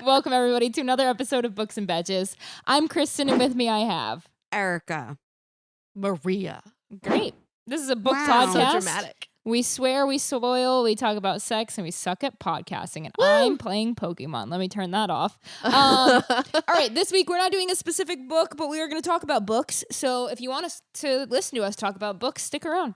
Welcome, everybody, to another episode of Books and Betches. I'm Kristen, and with me I have Erica. Maria. Great. This is a book Wow. podcast. So dramatic. We swear, we spoil, we talk about sex, and we suck at podcasting. And Woo! I'm playing Pokemon. Let me turn that off. All right, this week we're not doing a specific book, but we are going to talk about books. So if you want us to listen to us talk about books, stick around.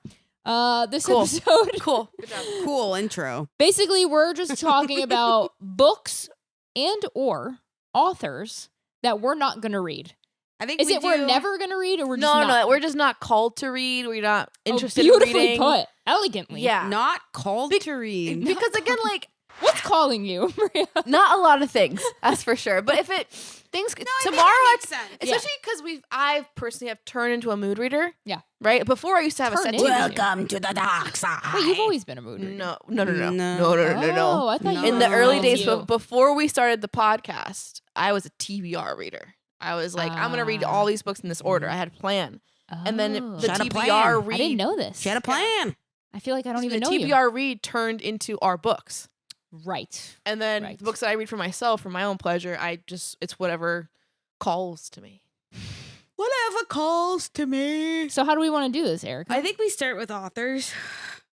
This Cool. episode, Cool. Good job. Cool intro. basically, we're just talking about books and or authors that we're not going to read. I think Is it we're never going to read, or we're just No, not? we're just not called to read. We're not interested Beautifully in reading. put. Elegantly. Yeah. not called to read. Because again, like, What's calling you, Maria? not a lot of things, that's for sure. But if it things tomorrow, especially because I personally have turned into a mood reader. Yeah. Right. Before I used to have a Turn set. into- Welcome to the dark side. Wait, you've always been a mood reader. No. Oh, I thought you In were the early one of days you. before we started the podcast, I was a TBR reader. I was like, I'm gonna read all these books in this order. I had a plan, and then Oh. the She had a TBR plan. read. I didn't know this. She had a plan. I feel like I don't the even know TBR read turned into our books. you. Right. And then Right. the books that I read for myself, for my own pleasure, it's whatever calls to me. Whatever calls to me. So how do we want to do this, Erica? I think we start with authors.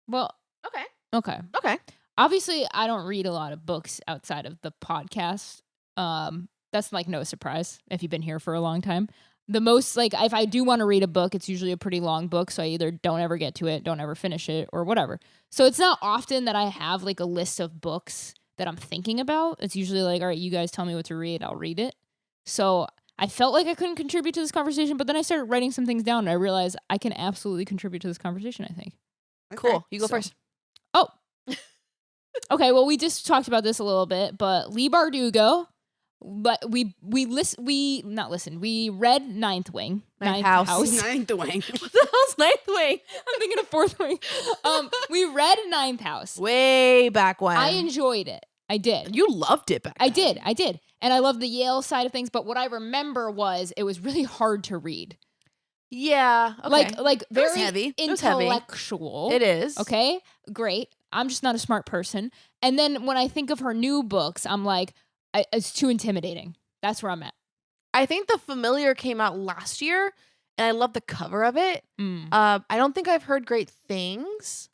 Well, Okay. okay. Okay. Obviously, I don't read a lot of books outside of the podcast. That's like no surprise if you've been here for a long time. The most, like, if I do want to read a book, it's usually a pretty long book, so I either don't ever get to it, don't ever finish it, or whatever. So it's not often that I have like a list of books that I'm thinking about. It's usually like, all right, you guys tell me what to read, I'll read it. So I felt like I couldn't contribute to this conversation, but then I started writing some things down, and I realized I can absolutely contribute to this conversation, I think. Cool. You go So- first. Oh. Okay, well, we just talked about this a little bit, but Lee Bardugo, but we read Ninth Wing. Ninth House. Ninth Wing. What the hell's Ninth Wing? I'm thinking of Fourth Wing. We read Ninth House. Way back when. I enjoyed it. I did. You loved it back I then. did. And I love the Yale side of things, but what I remember was it was really hard to read. Yeah. Okay. Like was very heavy. It was heavy. intellectual. It is. Okay, great. I'm just not a smart person. And then when I think of her new books, I'm like, it's too intimidating. That's where I'm at. I think The Familiar came out last year, and I love the cover of it. Mm. I don't think I've heard great things,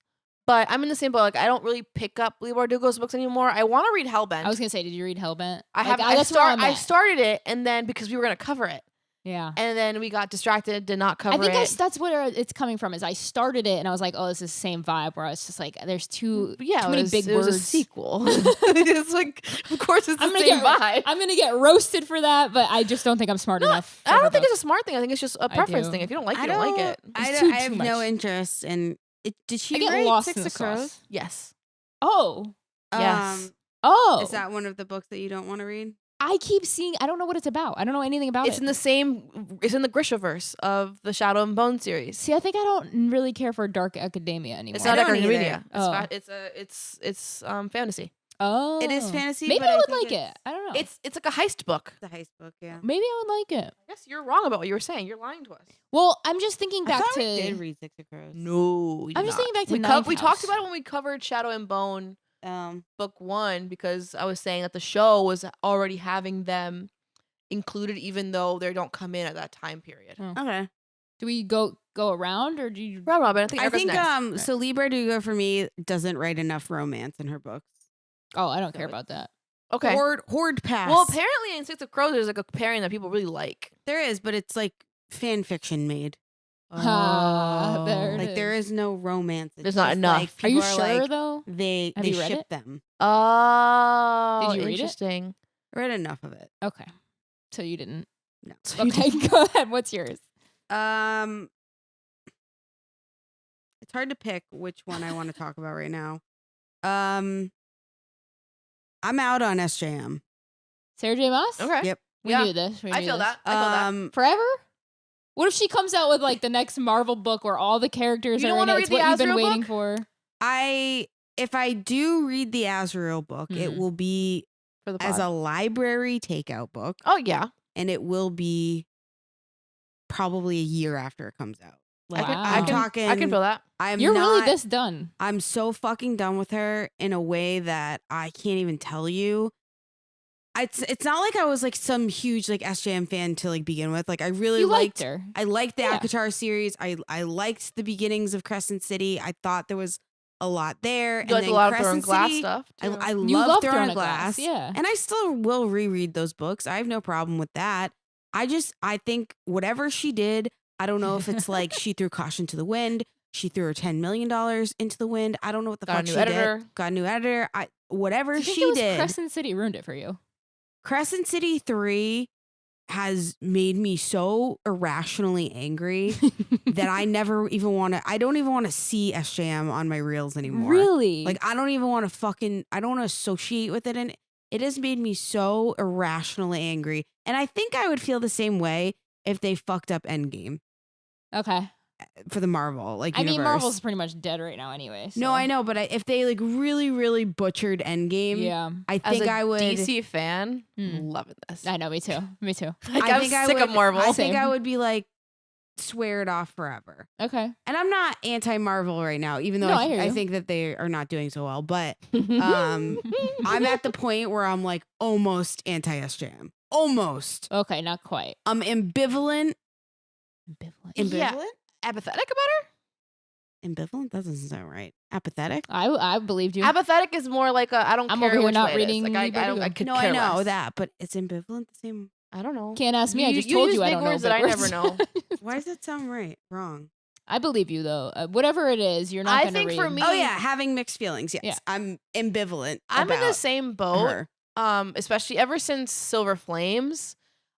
but I'm in the same boat. Like, I don't really pick up Lee Bardugo's books anymore. I want to read Hellbent. I was gonna say, did you read Hellbent? I Like, have. that's where I'm I at. started it, and then because we were gonna cover it, Yeah. and then we got distracted, did not cover I think it. that's where it's coming from. Is I started it and I was like, oh, this is the same vibe. Where I was just like, there's too many big it words. was a sequel. It's like, of course, it's the same vibe. I'm gonna get roasted for that, but I just don't think I'm smart enough. I don't think it's a smart thing. I think it's just a preference do. thing. If you don't like it, you don't like it. I It's don't. too I have no much. interest in it. Did she I get write lost Six in the of Crows? sauce. Yes. Oh, Yes. oh. Is that one of the books that you don't want to read? I keep seeing. I don't know what it's about. I don't know anything about It's it. in the same. It's in the Grishaverse of the Shadow and Bone series. See, I think I don't really care for dark academia anymore. It's not I don't academia. either. It's fantasy. Oh, It is fantasy. Maybe but I would think like it. I don't know. It's like a heist book. the heist book. Yeah. Maybe I would like it. I guess you're wrong about what you were saying. You're lying to us. Well, I'm just thinking I back thought to. we did read Six of Crows. No, I'm just thinking back to we Ninth we House. talked about it when we covered Shadow and Bone Um, book 1 because I was saying that the show was already having them included even though they don't come in at that time period. Oh. okay. Do we go around or do you? Right, Robin. I think I Erica's think next. so. Lee Bardugo for me doesn't write enough romance in her books. Oh, I don't care about that. Okay. Horde pass. Well, apparently in Six of Crows there's like a pairing that people really like. there is, but it's like fan fiction made. Ah, there it Like there is. is no romance. It's There's not just, enough. like, Are you people sure like, though? They Have they you read ship it? them. Oh, Did you read it? interesting. I read enough of it. Okay, so you didn't. No. Okay, go ahead. What's yours? It's hard to pick which one I want to talk about right now. I'm out on SJM. Sarah J. Maas? Okay. Yep. We Yeah. knew this. We I knew feel this. that. I feel that. Forever? What if she comes out with like the next Marvel book where all the characters You are don't in wanna it? It's read the what you've been Azrael waiting book? for. If I do read the Azrael book, it Mhm. will be For the as pod. a library takeout book, Oh yeah. and it will be probably a year after it comes out. Like Wow. I'm talking. I can feel that. I'm You're not, really this done. I'm so fucking done with her in a way that I can't even tell you. it's not like I was like some huge like SJM fan to like begin with. Like I really You liked her. I liked the Yeah. ACOTAR series. I liked the beginnings of Crescent City. I thought there was a lot there. You like a lot of Throne Glass stuff. Too. I You love love Throne of Glass. Yeah. And I still will reread those books. I have no problem with that. I think whatever she did, I don't know if it's like she threw caution to the wind. She threw her $10 million into the wind. I don't know what the fuck she did. Got a new editor. Whatever Do you think she it was did. Crescent City ruined it for you? Crescent City 3 has made me so irrationally angry that I don't even want to see SJM on my reels anymore. Really? Like, I don't even want to I don't want to associate with it. And it has made me so irrationally angry. And I think I would feel the same way if they fucked up Endgame. Okay. For the Marvel, like, I mean, universe. Marvel's pretty much dead right now anyway. So. No, I know, but if they like really, really butchered Endgame, yeah, I think I would. DC fan, loving this. I know, me too. Me too. Like, I'm sick of Marvel. I think I would be like, swear it off forever. Okay. And I'm not anti-Marvel right now, even though I think that they are not doing so well. But I'm at the point where I'm like almost anti-SJM. Almost. Okay, not quite. I'm ambivalent. Ambivalent. Yeah. Apathetic about her? Ambivalent? That doesn't sound right. Apathetic? I believed you. Apathetic is more like I don't I'm care over here which not way reading it is. Like I could no, care I know less. that, but it's ambivalent the same. I don't know. Can't ask me. I just told you I don't know. Words that I never know. Why does that sound wrong? I believe you though. Whatever it is, you're not going to read. I think for me, oh yeah, having mixed feelings. Yes, yeah. I'm ambivalent. I'm in the same boat. Her. Especially ever since Silver Flames,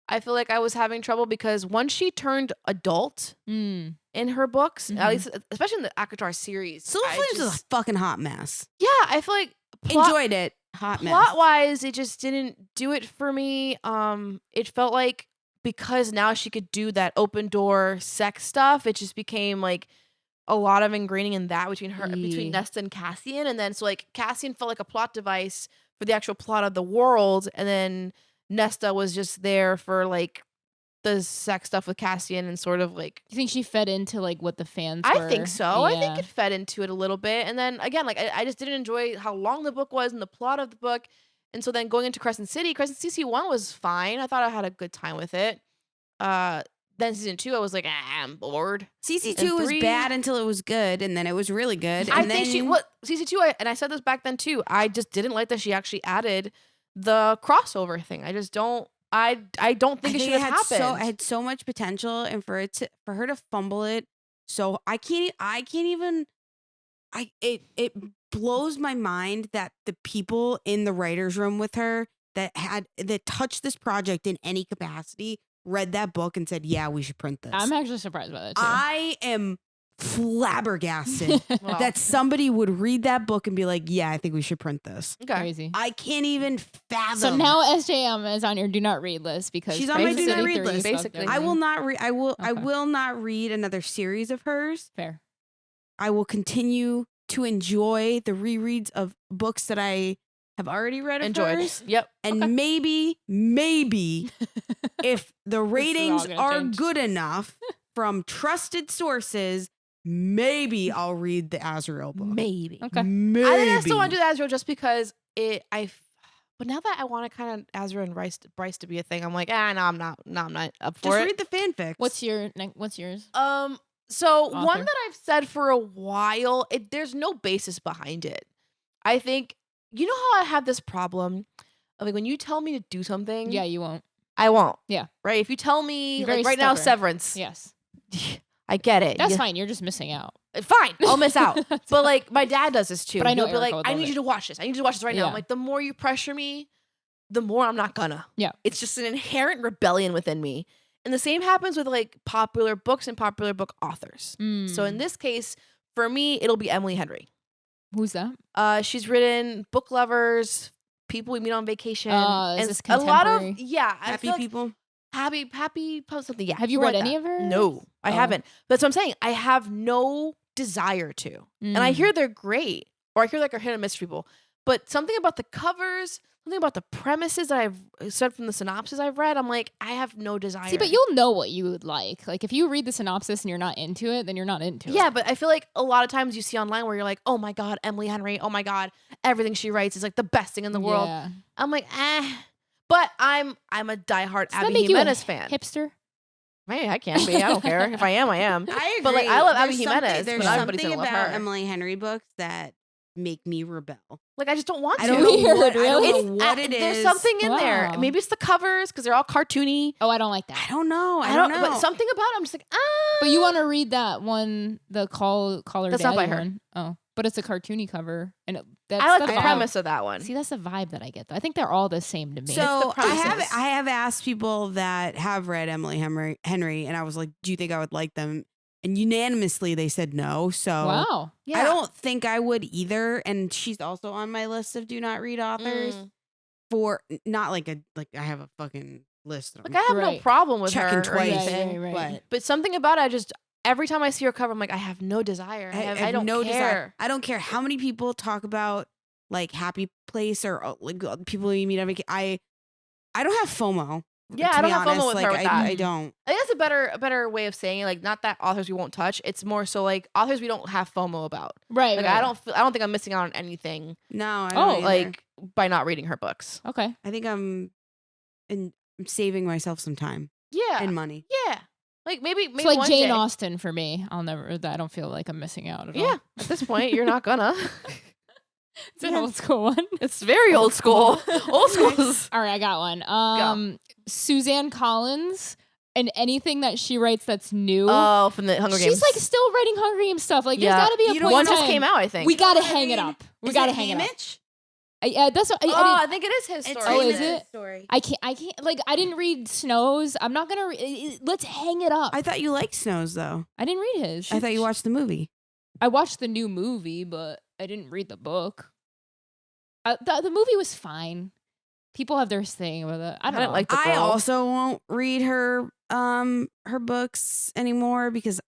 I feel like I was having trouble because once she turned adult in her books, at least especially in the ACOTAR series, Silver Flames is a fucking hot mess. Yeah, I feel like enjoyed it. Hot mess. Plot wise, it just didn't do it for me. It felt like because now she could do that open door sex stuff, it just became like a lot of ingraining in that between Nesta and Cassian, and then so like Cassian felt like a plot device for the actual plot of the world, and then Nesta was just there for like the sex stuff with Cassian and sort of like. Do you think she fed into like what the fans were? I think so. Yeah. I think it fed into it a little bit, and then again, like I just didn't enjoy how long the book was and the plot of the book, and so then going into Crescent City 1 was fine. I thought I had a good time with it. Then season 2, I was like, I'm bored. CC2 was bad until it was good, and then it was really good. I think CC2, and I said this back then too. I just didn't like that she actually added the crossover thing. I just don't. I don't think it should have happened. It had so much potential, and for her to fumble it, so I can't even. It blows my mind that the people in the writers' room with her that touched this project in any capacity read that book and said, yeah, we should print this. I'm actually surprised by that too. I am flabbergasted that somebody would read that book and be like, yeah, I think we should print this. Okay. Crazy. I can't even fathom. So now SJM is on your do not read list because she's on my do not read list. Basically, I will not read. I will not read another series of hers. Fair. I will continue to enjoy the rereads of books that I have already read of hers. Yep. And maybe if the ratings are good enough from trusted sources, maybe I'll read the Azrael book. Maybe. Okay. Maybe. I think I still want to do the Azrael just because but now that I want to kind of Azrael and Bryce to be a thing, I'm like, no, I'm not up for just it. read the fanfics. What's yours? So Author? one that I've said for a while, there's no basis behind it. I think, you know how I have this problem of like when you tell me to do something, Yeah, you won't. I won't. Yeah. Right? If you tell me, You're like very right now, stubborn. Severance. Yes. I get it. That's fine. You're just missing out. Fine. I'll miss out. But like my dad does this too. But I know He'll be Erica like, would I love need it. you to watch this. I need you to watch this right now. Yeah. I'm like, the more you pressure me, the more I'm not gonna. Yeah. It's just an inherent rebellion within me. And the same happens with like popular books and popular book authors. So in this case, for me, it'll be Emily Henry. Who's that? She's written Book Lovers, People We Meet on Vacation, Is and this a lot of contemporary? Happy people. happy something. Yeah. Have you read any of her? No, I Oh. haven't. That's what I'm saying. I have no desire to, and I hear they're great, or I hear like are hit and miss people. But something about the covers, something about the premises that I've said from the synopsis I've read, I'm like, I have no desire. See, but you'll know what you would like. Like if you read the synopsis and you're not into it, then you're not into it. Yeah, but I feel like a lot of times you see online where you're like, oh my God, Emily Henry, oh my God, everything she writes is like the best thing in the world. Yeah. I'm like, But I'm a diehard Does that Abby make you a Jimenez fan. hipster? Hey, I can be. I don't care. If I am, I am. I agree. But like, I love Abby There's something- Jimenez. There's but everybody's something gonna love about her. Emily Henry books that make me rebel. Like, I just don't want to. I don't know Weird, what, I really? don't know what it is. There's something in there. Wow. Maybe it's the covers because they're all cartoony. Oh, I don't like that. I don't know. I don't know. But something about it, I'm just like, But you want to read that one, the Call Her That's Daddy not by her. one? Oh, but it's a cartoony cover, and that's I like the vibe. premise of that one. See, that's the vibe that I get. Though. I think they're all the same to me. So process. I have asked people that have read Emily Henry, and I was like, "Do you think I would like them?" And unanimously, they said no. So Wow. Yeah. I don't think I would either. And she's also on my list of do not read authors for not like I have a fucking list. Of Like, I have no Right. problem with checking her or twice, anything. Right. But something about it, every time I see her cover, I'm like, I have no desire. I don't no care. desire. I don't care how many people talk about like Happy Place or like people you meet. I don't have FOMO. Yeah, to I don't be have FOMO honest. with like, her with that. I don't. I think that's a better way of saying it. Like, not that authors we won't touch. It's more so like authors we don't have FOMO about. Right. Like, right. I don't think I'm missing out on anything. No. I don't either. Like, by not reading her books. Okay. I think I'm saving myself some time Yeah. and money. Yeah. Like, maybe It's like one Jane day. Austen for me. I don't feel like I'm missing out at all. Yeah. At this point, you're not gonna. It's an old school one. It's very old school. Old schools. All right, I got one. Suzanne Collins, and anything that she writes that's new. Oh, from the Hunger Games. She's like still writing Hunger Games stuff. Like Yeah. there's got to be a You point. one in just time. came out, I think. We got to know what I hang it mean? up. We Is got to it hang it up. Haymitch? That's what, I think it is his It's story. Oh, is Haymitch's it? story. I can't. Like I didn't read Snow's. I'm not gonna. Let's hang it up. I thought you liked Snows though. I didn't read his. I thought you watched the movie. I watched the new movie, but I didn't read the book. The movie was fine. People have their thing with it. I don't didn't know. like the I girl. also won't read her books anymore because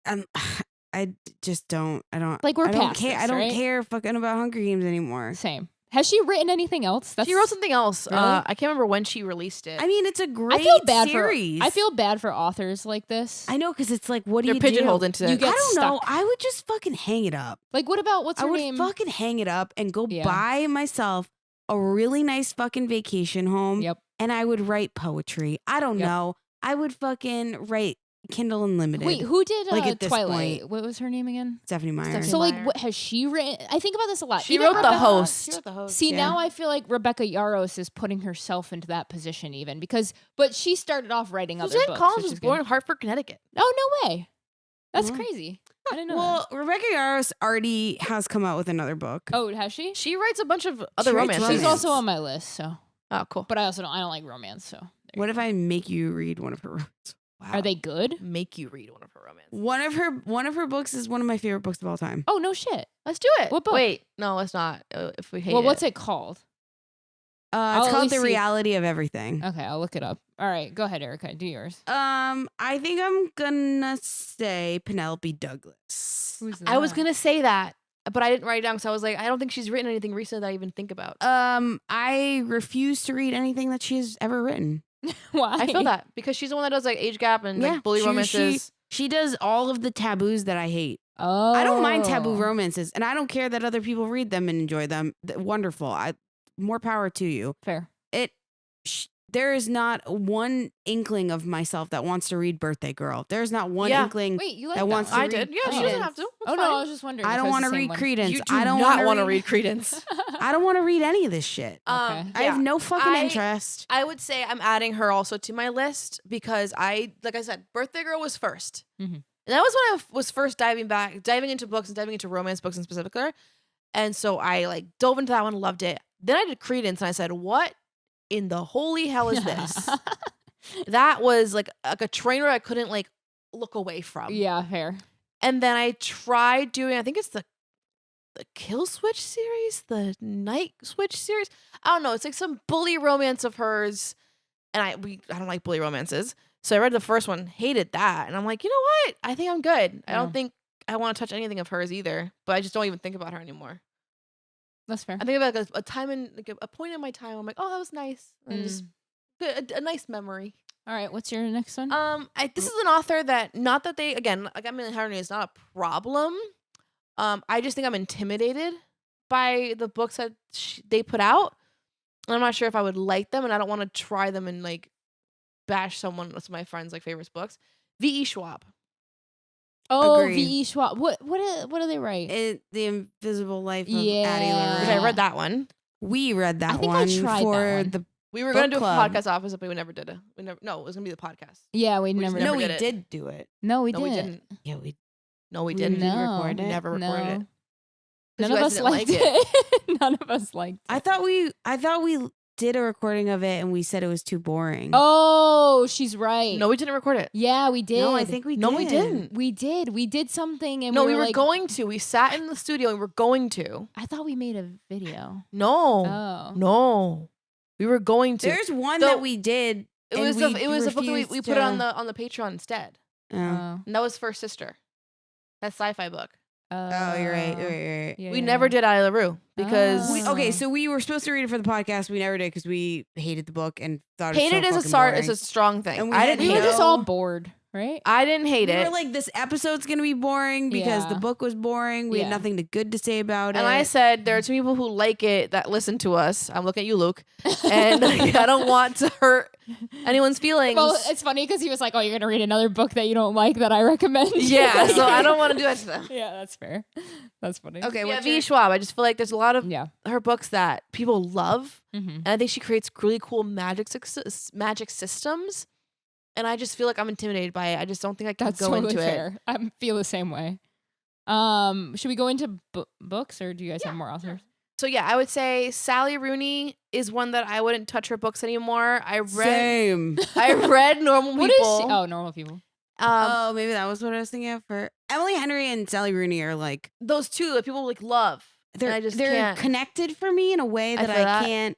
I just don't. I don't Like, we're I don't past care. this, I don't right? care fucking about Hunger Games anymore. Same. Has she written anything else? She wrote something else. Really? I can't remember when she released it. I mean, it's a great I feel bad series. for. I feel bad for authors like this. I know because it's like, what do They're you pigeonholed do? into You it. get I don't know. stuck. I would just fucking hang it up. Like, what about what's I her would name? fucking hang it up and go Yeah. buy myself a really nice fucking vacation home. Yep. And I would write poetry. I don't Yep. know. I would fucking write Kindle Unlimited. Wait, who did Like, at this Twilight? point- What was her name again? Stephanie Meyer. Stephanie So like, Meyer. what has she written? I think about this a lot. She Even wrote the Rebecca- host. She wrote the host. See, yeah. now I feel like Rebecca Yarros is putting herself into that position even but she started off writing other Suzanne books. Collins which was is born good. in Hartford, Connecticut. Oh, no way. That's Mhm. crazy. I didn't know Well, that. Rebecca Yarros already has come out with another book. Oh, has she? She writes a bunch of other She writes romances. She's romance. also on my list, so. Oh, cool. But I don't like romance, so. there you What go. if I make you read one of her romances? Wow. Are they good? Make you read one of her romances. One of her books is one of my favorite books of all time. Oh, no shit. Let's do it. What book? Wait, no, let's not. If we hate Well, what's it called? I'll It's at called least The see- Reality of Everything. Okay, I'll look it up. All right, go ahead, Erica. Do yours. I think I'm gonna say Penelope Douglas. Who's I was that? gonna say that, but I didn't write it down because I was like, I don't think she's written anything recent that I even think about. I refuse to read anything that she has ever written. Why? I feel that because she's the one that does like age gap and like bully romances. She does all of the taboos that I hate. Oh. I don't mind taboo romances, and I don't care that other people read them and enjoy them. Wonderful. More power to you. Fair. There is not one inkling of myself that wants to read Birthday Girl. There's not one Yeah. inkling. Wait, you like that that wants one? to I read did. Yeah, she Credence. doesn't have to. Oh, no, I was just wondering. I if don't it was want to the same read one. Credence. You do I don't not want want to to read Credence. I don't want to read any of this shit. Okay. I have no fucking I- interest. I would say I'm adding her also to my list because like I said, Birthday Girl was first. Mhm. And that was when I was first diving into books and diving into romance books in particular. And so I like dove into that one, loved it. Then I did Credence and I said, what in the holy hell is this? That was like a train wreck I couldn't like look away from. Yeah, fair. And then I tried doing, I think it's the Kill Switch series, the Night Switch series. I don't know. It's like some bully romance of hers. And I don't like bully romances. So I read the first one, hated that. And I'm like, you know what? I think I'm good. I Yeah. don't think I want to touch anything of hers either. But I just don't even think about her anymore. That's fair. I think about like a time in like a point in my time. I'm like, oh, that was nice. And just good, a nice memory. All right, what's your next one? This is an author that not that they again like Emily Henry is not a problem. I just think I'm intimidated by the books that they put out. And I'm not sure if I would like them, and I don't want to try them and like bash someone with my friends' like favorite books. V.E. Schwab. Oh, Agree. V.E. Schwab. What do they write? The Invisible Life of Yeah. Addie LaRue. Which I read that one. We read that I think I one tried for that one. the. We were Book gonna do club. a podcast opposite, but we never did it. No, it was gonna be the podcast. Yeah, we just never. never No, we did it. did do it. No, we No, we didn't. Yeah, we. No, we We didn't. didn't No, record We it. never recorded it. 'Cause None you of guys us didn't liked like it. None of us liked it. I thought we did a recording of it and we said it was too boring. Oh, she's right. No, we didn't record it. Yeah, we did. no, I think we did. No, we didn't. we did. We did something, and No, we were were like, going to. We sat in the studio and we were going to. I thought we made a video. No. Oh, No. We were going to. There's one So- that we did. It and was we the book that we refused put it on to- the Patreon instead. Oh, oh, And that was First Sister. That sci-fi book. oh, you're right. You're right. Yeah, We yeah, never yeah. did Addie LaRue because Oh. Okay, so we were supposed to read it for the podcast. We never did because we hated the book and thought it hated was is so is a strong thing. And we I had didn't We hate were it. just all bored, right? I didn't hate We it. were like, this episode's gonna be boring because the Yeah. book was boring. We Yeah. had nothing good to say about And it. I said, there are two people who like it that listen to us. I'm looking at you, Luke. And I don't want to hurt anyone's feelings. Well, it's funny because he was like, "Oh, you're gonna read another book that you don't like that I recommend." yeah, so I don't want to do that to them. Yeah, that's fair. That's funny. okay, Yeah, what's V. your- Schwab. I just feel like there's a lot of Yeah. her books that people love. Mm-hmm. And I think she creates really cool magic systems. And I just feel like I'm intimidated by it. I just don't think I can That's go totally into it. fair. I feel the same way. Should we go into books, or do you guys have more authors? So yeah, I would say Sally Rooney is one that I wouldn't touch her books anymore. I read Same. I read Normal What is People. she? Oh, Normal People. Oh, maybe that was what I was thinking of. For Emily Henry and Sally Rooney are like Those two that people like love. they're I just they're can't. connected for me in a way I that feel I that. can't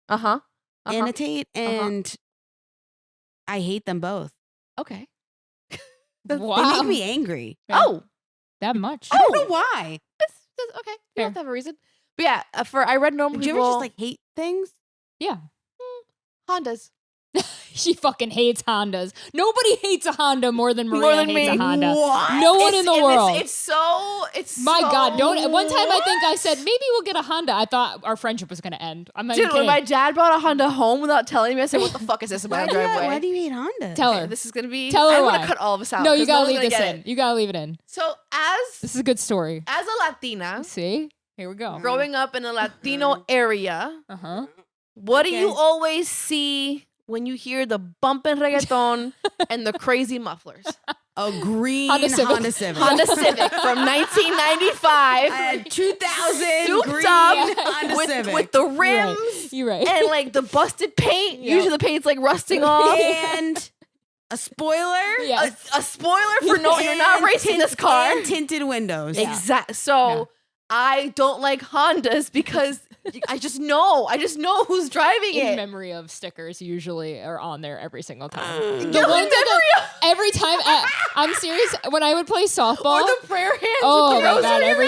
Uh-huh. annotate, and I hate them both. Okay. They Wow, make me angry. Yeah. Oh. that much? I don't know why. That's okay. You Fair. don't have to have a reason. But yeah, I read Normal Do you People. ever just like hate things? Yeah. Hondas. She fucking hates Hondas. Nobody hates a Honda more than Maria More than hates me. a Honda. What? No one in the world. It's My so- God, don't. One time I think I said, maybe we'll get a Honda. I thought our friendship was going to end. I'm not Dude, even when kidding. my dad brought a Honda home without telling me, I said, "What the fuck is this in my driveway?" Why do you hate Honda? Tell Okay, her. this is gonna be. Tell her I'm why. gonna cut all of this out. No, you 'cause got to one's leave gonna this get in. it. You got to leave it in. So This is a good story. as a Latina, See? Here we go. growing up in a Latino area, Uh-huh. what do you Okay. always see when you hear the bumping reggaeton and the crazy mufflers? A green Honda Honda Civic. Civic. Honda Civic from 1995. A 2000 Souped green up Honda Civic. with the You're right. rims You're right. and like the busted paint. Yeah. Usually the paint's like rusting off. and a spoiler. Yeah. A spoiler for no, you're not and racing this car. And tinted windows. Yeah. Exactly. So I don't like Hondas because I just know who's driving In it. memory of stickers usually are on there every single time. Yeah, The in ones memory that every time I'm serious, when I would play softball. Or the prayer hands. Oh with the my rosary God, every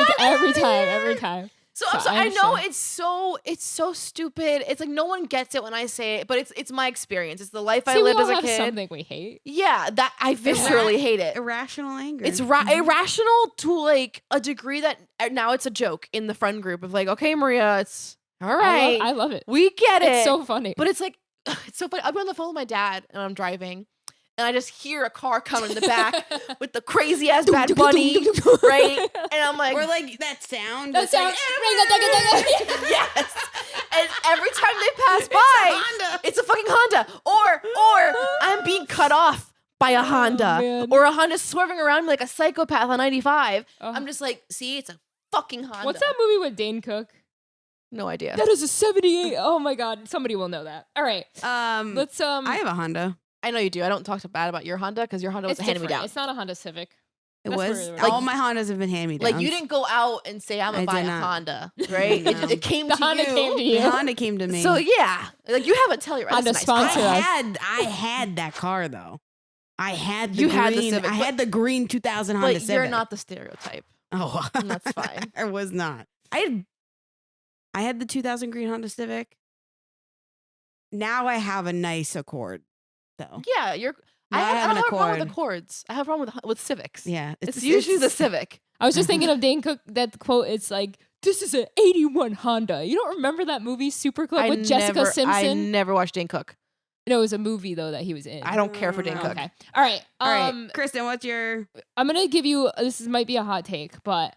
around it. time. So, So I I know understand. it's so stupid. It's like no one gets it when I say it, but it's my experience. It's the life I See, we lived all as a have kid. something we hate. Yeah, that I viscerally hate it. Irrational anger. It's irrational to like a degree that now it's a joke in the friend group of like, okay, Maria, it's all right. I love it. We get it. It's so funny. But it's like, it's so funny. I'll be on the phone with my dad and I'm driving and I just hear a car coming in the back with the crazy ass Bad Bunny, right? And I'm like, or like that sound. That that's like, sound. yes. And every time they pass by, Honda. it's a fucking Honda. Or I'm being cut off by a Honda. man. Or a Honda swerving around me like a psychopath on 95. Oh. I'm just like, see, it's a fucking Honda. What's that movie with Dane Cook? No idea. That is a 78. Oh my God. Somebody will know that. All right. Let's I have a Honda. I know you do. I don't talk bad about your Honda because your Honda was it's a hand me different. down. It's not a Honda Civic. It That's was. where it was. All my Hondas have been hand me down. Like you didn't go out and say I'm gonna I buy did a not. Honda, right? No. It came The to Honda you. came to you. The Honda came to me. So yeah, like you haven't tell you right. Honda That's a nice sponsor car. us. I had that car though. I had the You green. had the Civic, I but- had the green 2000 Honda But Civic. you're not the stereotype. Oh, And that's fine. I was not. I had the 2000 green Honda Civic. Now I have a nice Accord, though. Yeah, you're. Now I have don't an have a problem with Accord. Accords. I have a problem with Civics. Yeah, It's usually the Civic. I was just thinking of Dane Cook, that quote, it's like, this is an 81 Honda. You don't remember that movie Super Club with Jessica Simpson? I never watched Dane Cook. No, it was a movie though that he was in. I don't care for Dane Cook. Okay. All right. Kristen, what's your? I'm gonna give you. Might be a hot take, but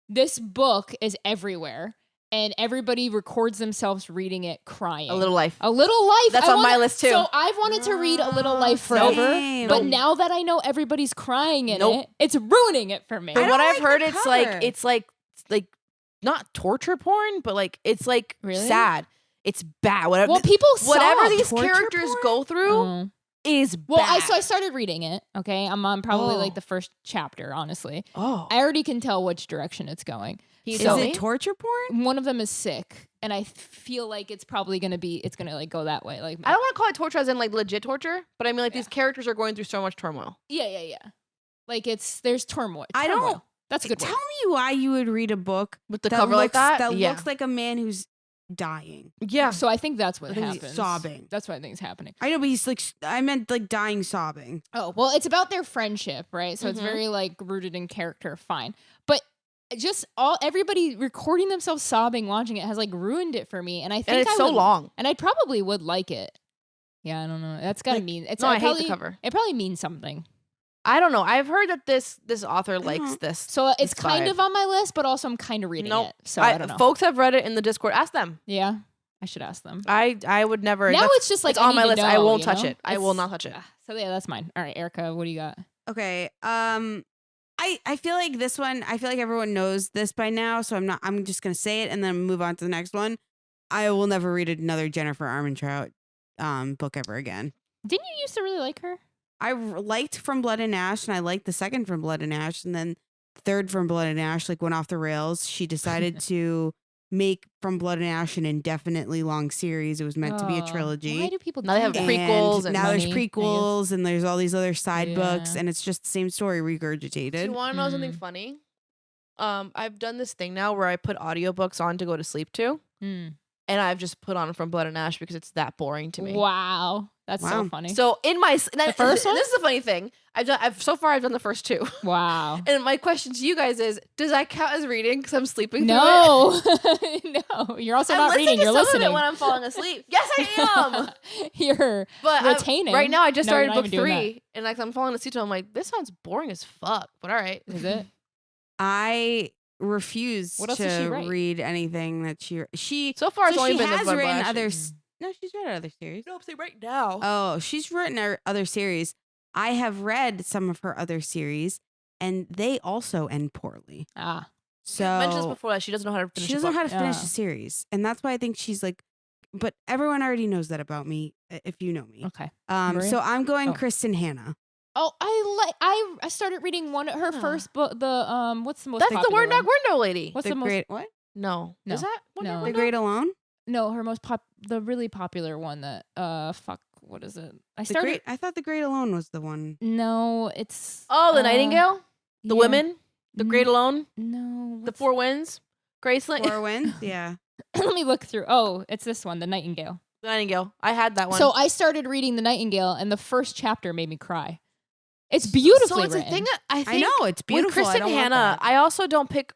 this book is everywhere, and everybody records themselves reading it, crying. A Little Life. A Little Life. That's on my list too. So I've wanted to read A Little Life forever, Same. but now that I know everybody's crying in it, it's ruining it for me. From I what don't I've like heard, the it's cover. like not torture porn, but like it's like Really? sad. It's bad. Whatever. Well, people whatever sob. these Torture characters porn? go through Oh. is bad. Well, I started reading it. Okay, I'm on probably Oh. like the first chapter. Honestly, oh, I already can tell which direction it's going. Can you Is tell it me? torture porn? One of them is sick, and I feel like it's probably gonna like go that way. Like I don't want to call it torture as in like legit torture, but I mean like these characters are going through so much turmoil. yeah. Like there's turmoil. I don't- Turmoil. That's a good Tell word. me why you would read a book With the cover like looks, that? That Yeah. looks like a man who's dying. Yeah. So I think that's what I think he's happens. sobbing. That's what I think is happening. I know, but he's like, I meant like dying sobbing. Oh, well, it's about their friendship, right? So it's Mhm. very like rooted in character, fine. But just everybody recording themselves sobbing watching it has like ruined it for me. And I think And it's I so would- long. And I probably would like it. Yeah, I don't know. That's gotta Like, mean it's No, I hate probably, the cover. It probably means something. I don't know. I've heard that this author likes this. So it's This kind vibe. of on my list, but also I'm kind of reading Nope. it. So I don't know. Folks have read it in the Discord. Ask them. Yeah, I should ask them. I would never. Now that's- it's just like it's I on my need to list. I know, won't you touch know? it. I will It's- not touch it. So yeah, that's mine. All right, Erica, what do you got? Okay. I feel like this one, I feel like everyone knows this by now, so I'm just gonna say it and then move on to the next one. I will never read another Jennifer Armentrout book ever again. Didn't you used to really like her? I liked From Blood and Ash, and I liked the second From Blood and Ash, and then the third From Blood and Ash like went off the rails. She decided to make From Blood and Ash an indefinitely long series. It was meant to be a Oh, trilogy. Why do people Now they do have that? prequels and now there's money, I guess. prequels and there's all these other side books, Yeah. and it's just the same story regurgitated. Do you want to know something funny? I've done this thing now where I put audiobooks on to go to sleep to, Hmm. and I've just put on From Blood and Ash because it's that boring to me. Wow, that's so Wow. funny. So in my the first one? this is a funny thing. I've done the first two, Wow. and my question to you guys is: does that count as reading? Because I'm sleeping. through it? No, no, you're also I'm not listening reading. to You're some listening of it when I'm falling asleep. Yes, I am. You're But retaining. right now, I just No, you're started not book even doing that. 3, and like I'm falling asleep. I'm like, this sounds boring as fuck. But all right, Is it? I refuse What else does she to write? read anything that she so far it's so only she been has the written Blood other Ash. no, she's read other series. No, I'm saying right now. Oh, she's written other series. I have read some of her other series, and they also end poorly. Ah, So You mentioned this before that she doesn't know how to finish. she doesn't know how to finish Yeah. a series, and that's why I think she's like. But everyone already knows that about me, if you know me. okay. So Maria? I'm going Oh. Kristen Hanna. Oh, I started reading her Huh. first book. The what's the most That's the popular Word Dog one? Window lady. What's The the most? Great what? No. No. Is that Word No. Dog The Window? Great Alone. No, her most the really popular one that fuck, what is it? I The started. Great. I thought The Great Alone was the one. No, it's Oh, the Nightingale, the yeah. Women, the Great Mm, Alone, No, the what's- Four Winds, Graceland, Four Winds. Yeah. Let me look through. Oh, it's this one, The Nightingale. the Nightingale. I had that one. So I started reading The Nightingale, and the first chapter made me cry. It's beautifully So it's written. a thing that I I think know it's beautiful. with Kristen I don't want Hanna, that. I also don't have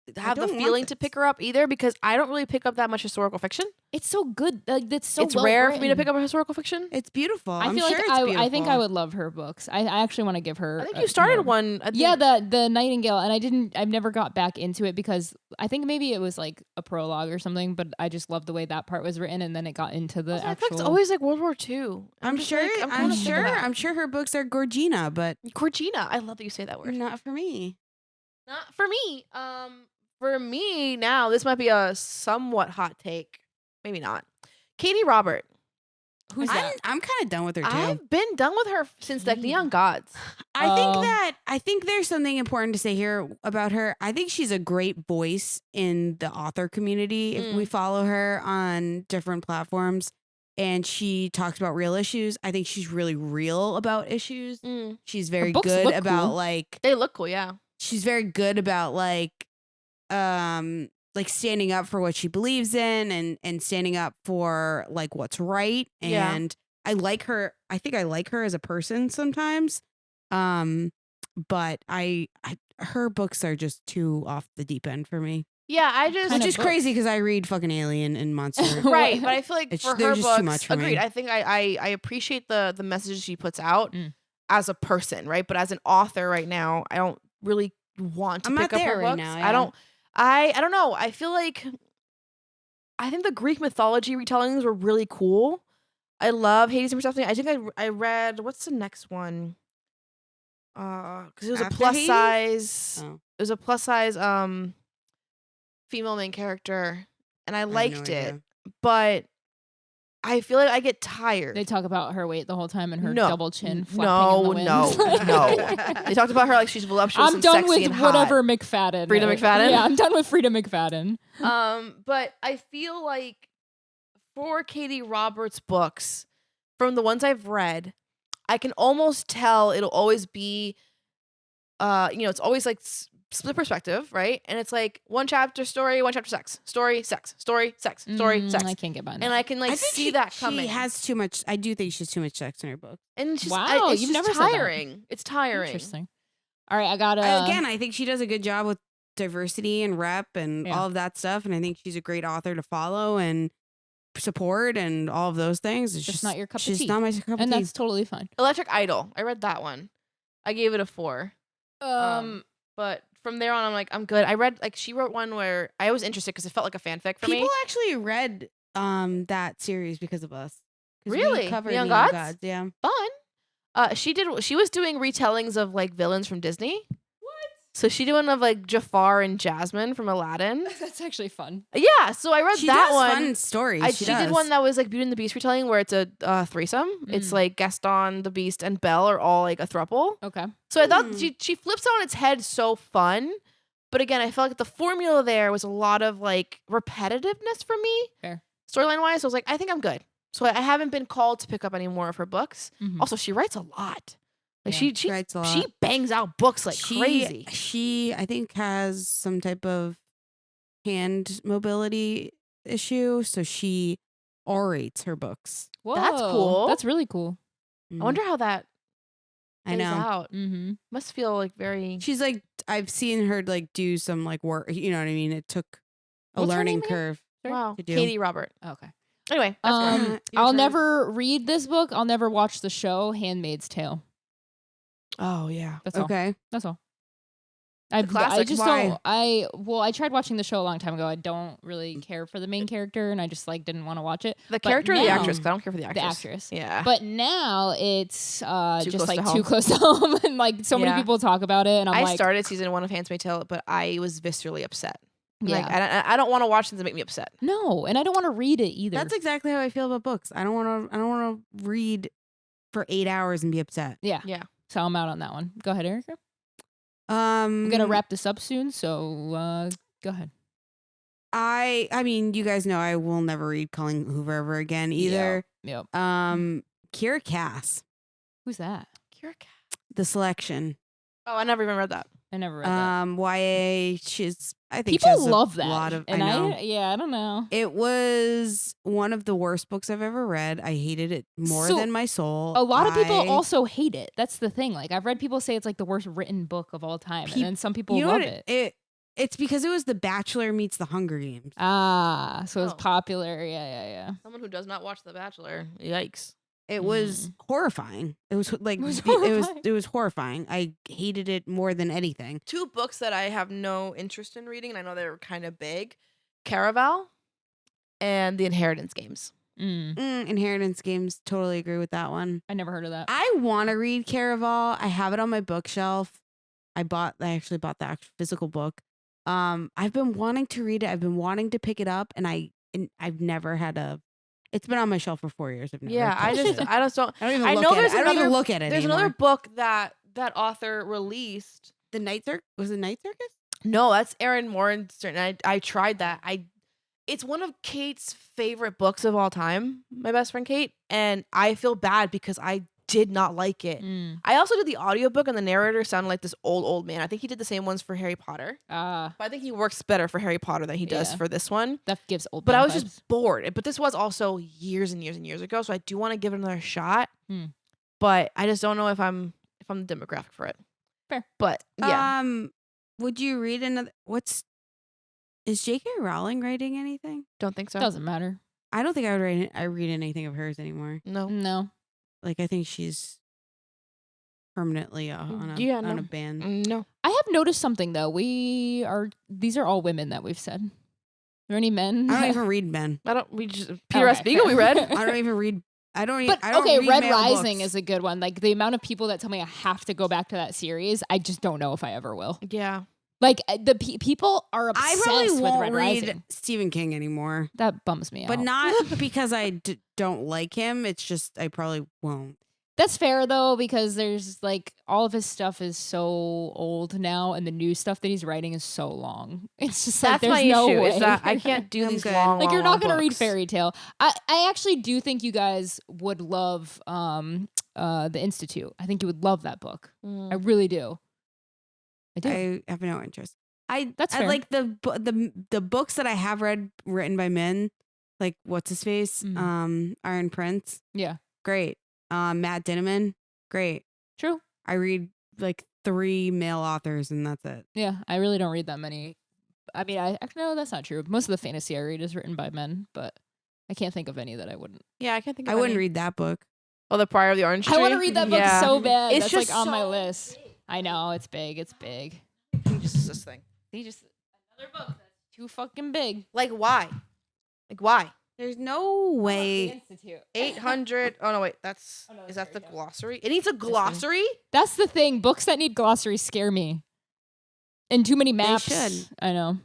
the don't want feeling to this. pick her up either because I don't really pick up that much historical fiction. It's so good. Like it's so it's well rare for me to written. pick up a historical fiction. It's beautiful. I I'm feel sure like it's beautiful. I think I would love her books. I actually want to give her. I think you started more. one. I think, Yeah, the Nightingale, and I've never got back into it because I think maybe it was like a prologue or something, but I just loved the way that part was written, and then it got into the I feel like actual. it's always like World War II. I'm just sure. like, I'm kinda sick of sure. that. I'm sure her books are Gorgina, but Corgina. I love that you say that word. not for me. Not for me. For me now, this might be a somewhat hot take. Maybe not. Katie Robert. Who's that? I'm kind of done with her too. I've been done with her since like Neon Gods. I think there's something important to say here about her. I think she's a great voice in the author community. If we follow her on different platforms and she talks about real issues, I think she's really real about issues. She's very books good look about cool. like They look cool, yeah. she's very good about like standing up for what she believes in and standing up for like what's right. Yeah. And I like her. I think I like her as a person sometimes. But her books are just too off the deep end for me. Yeah, I just Kind Which of is crazy because I read fucking Alien and Monster. right, but I feel like It's- for they're her just books, too much for agreed. me. I think I appreciate the messages she puts out Mm. as a person, right? But as an author right now, I don't really want to I'm pick not up her there books. right now, I yeah. don't. I don't know. I feel like I think the Greek mythology retellings were really cool. I love Hades and Persephone. I think I read what's the next one? Because it was a After plus Hades? size. Oh. It was a plus size female main character, and I have no liked it, idea. but I feel like I get tired. They talk about her weight the whole time and her No. double chin N- flapping in the wind. no. They talked about her like she's voluptuous I'm and done sexy with and whatever hot. McFadden. Frida McFadden? Yeah, I'm done with Frida McFadden. But I feel like for Katie Roberts' books, from the ones I've read, I can almost tell it'll always be, it's always like split perspective, right? And it's like one chapter story, one chapter sex, story, sex, story, sex, story, sex. I can't get behind that. And I can like I think see that She coming. has too much. I do think she has too much sex in her book. And it's just, Wow, it's you've just never said that. tiring. It's tiring. Interesting. All right, I got Again, I think she does a good job with diversity and rep and Yeah. all of that stuff. And I think she's a great author to follow and support and all of those things. It's Just not your cup of she's tea. not my cup of and tea. that's totally fine. Electric Idol. I read that one. I gave it a 4. But from there on, I'm like, I'm good. I read she wrote one where I was interested because it felt like a fanfic for People me. actually read that series because of us. 'Cause we Really? covered Neon Neon Gods? Gods, yeah. Fun. She was doing retellings of like villains from Disney. So she did one of like Jafar and Jasmine from Aladdin. That's actually fun. Yeah, so I read She that does one. fun stories. She did one that was like Beauty and the Beast retelling where it's a threesome. It's like Gaston, the Beast, and Belle are all like a throuple. Okay. So I thought she flips it on its head so fun. But again, I felt like the formula there was a lot of like repetitiveness for me. Fair. Storyline wise, so I was like, I think I'm good. So I haven't been called to pick up any more of her books. Mhm. Also, she writes a lot. Like Yeah. she writes a lot. she bangs out books like crazy. She, I think, has some type of hand mobility issue, so she orates her books. Whoa, That's cool. That's really cool. I wonder how that I plays know. out. Mm-hmm. Must feel like very. She's like, I've seen her like do some like work. You know what I mean? It took a What's her learning name again? curve. Wow, to do. Katie Robert. Okay. Anyway, that's fair. Your I'll turn. never read this book. I'll never watch the show Handmaid's Tale. Oh yeah. That's all. Okay. That's all. a I classic. just Why? don't. I tried watching the show a long time ago. I don't really care for the main character, and I just like didn't want to watch it. The But character or the now- actress? 'Cause I don't care for the actress. The actress. Yeah. But now it's Too just close like to too home. close to home, and like so many Yeah. people talk about it, and I'm I like, started season 1 of Handmaid's Tale, but I was viscerally upset. yeah, Like I don't want to watch things that make me upset. no, and I don't want to read it either. That's exactly how I feel about books. I don't want to read for 8 hours and be upset. yeah. So I'm out on that one. Go ahead, Erica. I'm gonna wrap this up soon, so go ahead. I mean, you guys know I will never read Colleen Hoover ever again either. Yep. Kira Cass, Who's that? Kira. The Selection. Oh, I never even read that. I never read that. YA. I think she People has love a that, lot of. and I know. I don't know. It was one of the worst books I've ever read. I hated it more So, than my soul. A lot of people I- also hate it. That's the thing. Like I've read people say it's like the worst written book of all time, and then some people you know love what it. It's because it was The Bachelor meets The Hunger Games. Ah, so it's Oh. popular. Yeah. Someone who does not watch The Bachelor. Yikes. It was horrifying. It was like It was it was horrifying. I hated it more than anything. 2 books that I have no interest in reading, and I know they're kind of big: Caraval and The Inheritance Games. Inheritance Games. Totally agree with that one. I never heard of that. I want to read Caraval. I have it on my bookshelf. I actually bought the actual physical book. I've been wanting to read it. I've been wanting to pick it up, and I've never had a. It's been on my shelf for 4 years. I've never. Yeah, I touched just it. I just don't. I don't even I look know at there's it. I don't even another- look at it. There's anymore. another book that author released. The Night Circus. Was it Night Circus? No, that's Aaron Morgenstern. I tried that. It's one of Kate's favorite books of all time. My best friend Kate, and I feel bad because I did not like it. I also did the audiobook, and the narrator sounded like this old man. I think he did the same ones for Harry Potter. But I think he works better for Harry Potter than he does Yeah. for this one. That gives old. But man I was vibes. just bored. But this was also years and years and years ago, so I do want to give it another shot. Hmm. But I just don't know if I'm the demographic for it. Fair. But yeah. Would you read another? Is J.K. Rowling writing anything? Don't think so. Doesn't matter. I don't think I would read anything of hers anymore. No. Like I think she's permanently on a ban. No. I have noticed something though. These are all women that we've said. Are there any men? I don't even read men. We just P.R.S. Okay, Beagle we read. I don't even read. I don't. But I don't okay, read Red male Rising books. is a good one. Like the amount of people that tell me I have to go back to that series, I just don't know if I ever will. Yeah. Like the people are I obsessed probably with won't Red read Rising. Stephen King anymore. That bums me But out. not because I don't like him. It's just I probably won't. That's fair though, because there's like all of his stuff is so old now, and the new stuff that he's writing is so long. It's just like That's there's my no issue. way. Is that I can't do I'm these good. long. Like you're long not gonna read books. fairy tale. I actually do think you guys would love the Institute. I think you would love that book. I really do. I do. I have no interest. That's I fair. like the books that I have read written by men, like what's his face, Mhm. Iron Prince. Yeah. Great. Matt Dinniman. Great. True. I read like 3 male authors and that's it. Yeah, I really don't read that many. I mean, no, that's not true. Most of the fantasy I read is written by men, but I can't think of any that I wouldn't. Yeah, I can't think. Of I wouldn't any. read that book. Oh, The Prior of the Orange Tree. I want to read that book Yeah. so bad. It's That's just like on my so list. I know it's big. It's big. Just this thing. Another book that's too fucking big. Like why? Like why? There's no way. Institute. 800. Oh no, wait. That's Oh, no, is there that the you go. glossary? It needs a glossary. That's the thing. Books that need glossaries scare me. And too many maps. should. I know.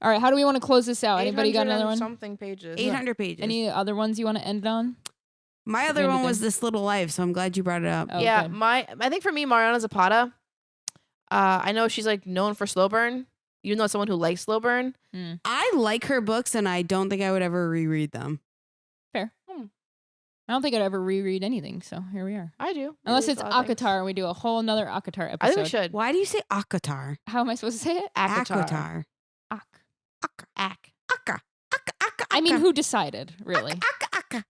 All right, how do we want to close this out? Anybody got 800 another and one? Something pages. 800 pages. Any other ones you want to end on? My At the other end of one the was day. This Little Life, so I'm glad you brought it up. Oh, Yeah, good. I think for me, Mariana Zapata. I know she's like known for slow burn. You know, someone who likes slow burn. I like her books and I don't think I would ever reread them. Fair. I don't think I'd ever reread anything, so here we are. I do. Unless Reread it's a lot of things. Akatar and we do a whole nother Akatar episode. I think we should. Why do you say Akatar? How am I supposed to say it? Akatar. Ak. Ak. Aka. Aka. Aka. I mean, who decided, really? Aka. Aka.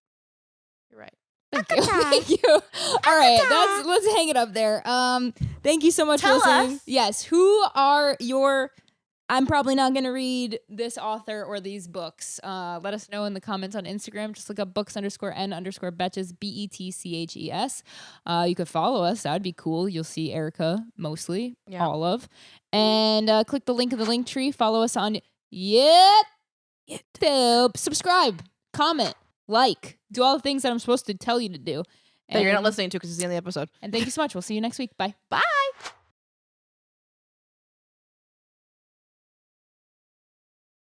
You're right. Thank you. Akatar. Thank you. All right, let's hang it up there. Thank you so much Tell for listening. us. Yes, who are your I'm probably not going to read this author or these books. Let us know in the comments on Instagram. Just look up books_n_Betches, BETCHES. You could follow us. That would be cool. You'll see Erica mostly, Yeah. all of. And click the link in the link tree. Follow us on YouTube. Subscribe, comment, like, do all the things that I'm supposed to tell you to do. That you're not And- listening to because it's the end of the episode. And thank you so much. We'll see you next week. Bye. Bye.